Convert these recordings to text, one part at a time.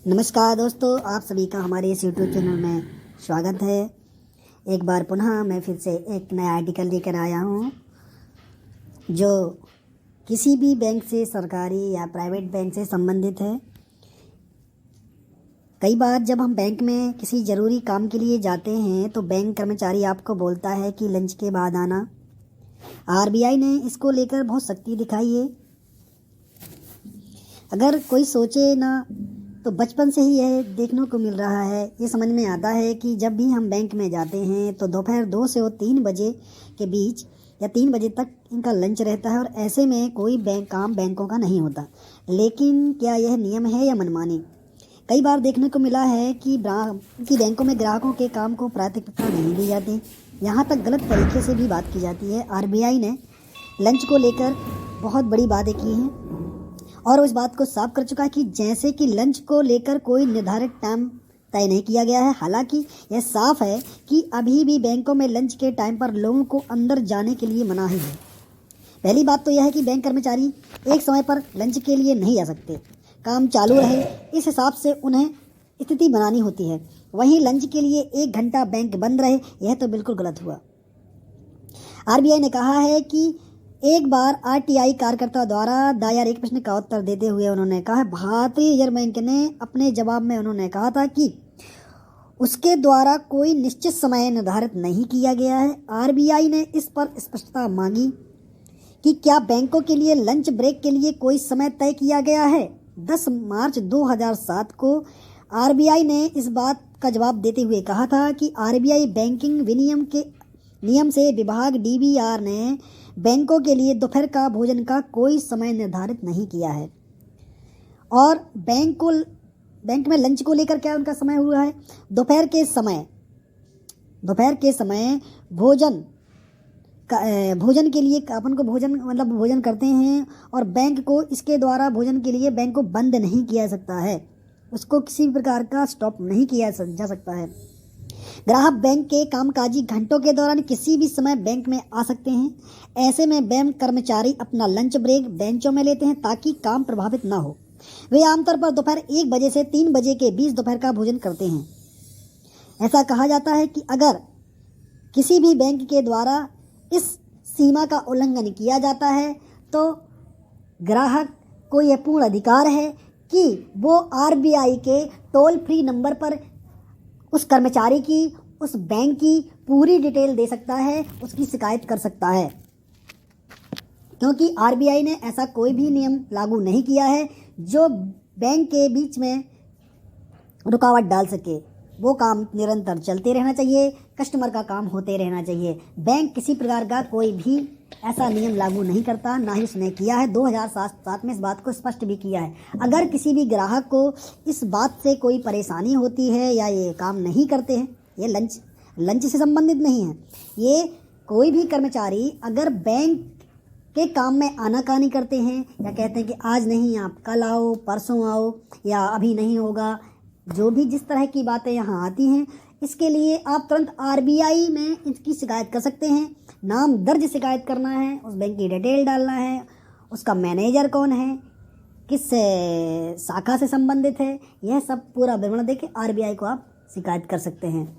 नमस्कार दोस्तों, आप सभी का हमारे इस यूट्यूब चैनल में स्वागत है। एक बार पुनः मैं फिर से एक नया आर्टिकल लेकर आया हूँ जो किसी भी बैंक से, सरकारी या प्राइवेट बैंक से संबंधित है। कई बार जब हम बैंक में किसी ज़रूरी काम के लिए जाते हैं तो बैंक कर्मचारी आपको बोलता है कि लंच के बाद आना। आरबीआई ने इसको लेकर बहुत सख्ती दिखाई है। अगर कोई सोचे ना तो बचपन से ही यह देखने को मिल रहा है। ये समझ में आता है कि जब भी हम बैंक में जाते हैं तो दोपहर 2 से 3 बजे के बीच या 3 बजे तक इनका लंच रहता है और ऐसे में कोई काम बैंकों का नहीं होता। लेकिन क्या यह नियम है या मनमानी? कई बार देखने को मिला है कि बैंकों में ग्राहकों के काम को प्राथमिकता नहीं दी जाती। यहाँ तक गलत तरीके से भी बात की जाती है। आरबीआई ने लंच को लेकर बहुत बड़ी बातें की हैं और उस बात को साफ कर चुका है कि जैसे कि लंच को लेकर कोई निर्धारित टाइम तय नहीं किया गया है। हालांकि यह साफ है कि अभी भी बैंकों में लंच के टाइम पर लोगों को अंदर जाने के लिए मनाही है। पहली बात तो यह है कि बैंक कर्मचारी एक समय पर लंच के लिए नहीं आ सकते। काम चालू रहे इस हिसाब से उन्हें स्थिति बनानी होती है। वहीं लंच के लिए 1 घंटा बैंक बंद रहे, यह तो बिल्कुल गलत हुआ। आरबीआई ने कहा है कि एक बार आरटीआई कार्यकर्ता द्वारा दायर एक प्रश्न का उत्तर देते हुए उन्होंने कहा, भारतीय रिजर्व बैंक ने अपने जवाब में उन्होंने कहा था कि उसके द्वारा कोई निश्चित समय निर्धारित नहीं किया गया है। आरबीआई ने इस पर स्पष्टता मांगी कि क्या बैंकों के लिए लंच ब्रेक के लिए कोई समय तय किया गया है। 10 मार्च 2007 को आरबीआई ने इस बात का जवाब देते हुए कहा था कि आरबीआई बैंकिंग विनियम के नियम से विभाग डीबीआर ने बैंकों के लिए दोपहर का भोजन का कोई समय निर्धारित नहीं किया है। और बैंक में लंच को लेकर क्या उनका समय हुआ है? दोपहर के समय भोजन के लिए अपन को भोजन करते हैं और बैंक को इसके द्वारा भोजन के लिए बैंक को बंद नहीं किया सकता है। उसको किसी भी प्रकार का स्टॉप नहीं किया जा सकता है। ग्राहक बैंक के कामकाजी घंटों के दौरान किसी भी समय बैंक में आ सकते हैं। ऐसे में बैंक कर्मचारी अपना लंच ब्रेक बेंचों में लेते हैं ताकि काम प्रभावित ना हो। वे आमतौर पर दोपहर 1 बजे से 3 बजे के बीच दोपहर का भोजन करते हैं। ऐसा कहा जाता है कि अगर किसी भी बैंक के द्वारा इस सीमा का उल्लंघन किया जाता है तो ग्राहक को यह पूर्ण अधिकार है कि वो आरबीआई के टोल फ्री नंबर पर उस कर्मचारी की, उस बैंक की पूरी डिटेल दे सकता है, उसकी शिकायत कर सकता है। क्योंकि आरबीआई ने ऐसा कोई भी नियम लागू नहीं किया है जो बैंक के बीच में रुकावट डाल सके। वो काम निरंतर चलते रहना चाहिए, कस्टमर का काम होते रहना चाहिए। बैंक किसी प्रकार का कोई भी ऐसा नियम लागू नहीं करता, ना ही उसने किया है। 2007 में इस बात को स्पष्ट भी किया है। अगर किसी भी ग्राहक को इस बात से कोई परेशानी होती है या ये काम नहीं करते हैं, ये लंच से संबंधित नहीं है। ये कोई भी कर्मचारी अगर बैंक के काम में आनाकानी करते हैं या कहते हैं कि आज नहीं, आप कल आओ, परसों आओ या अभी नहीं होगा, जो भी जिस तरह की बातें यहाँ आती हैं, इसके लिए आप तुरंत आरबीआई में इसकी शिकायत कर सकते हैं। नाम दर्ज शिकायत करना है, उस बैंक की डिटेल डालना है, उसका मैनेजर कौन है, किस शाखा से संबंधित है, यह सब पूरा विवरण देके आरबीआई को आप शिकायत कर सकते हैं।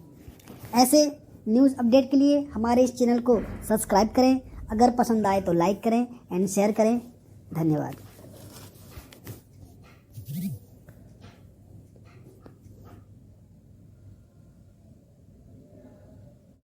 ऐसे न्यूज़ अपडेट के लिए हमारे इस चैनल को सब्सक्राइब करें। अगर पसंद आए तो लाइक करें एंड शेयर करें। धन्यवाद।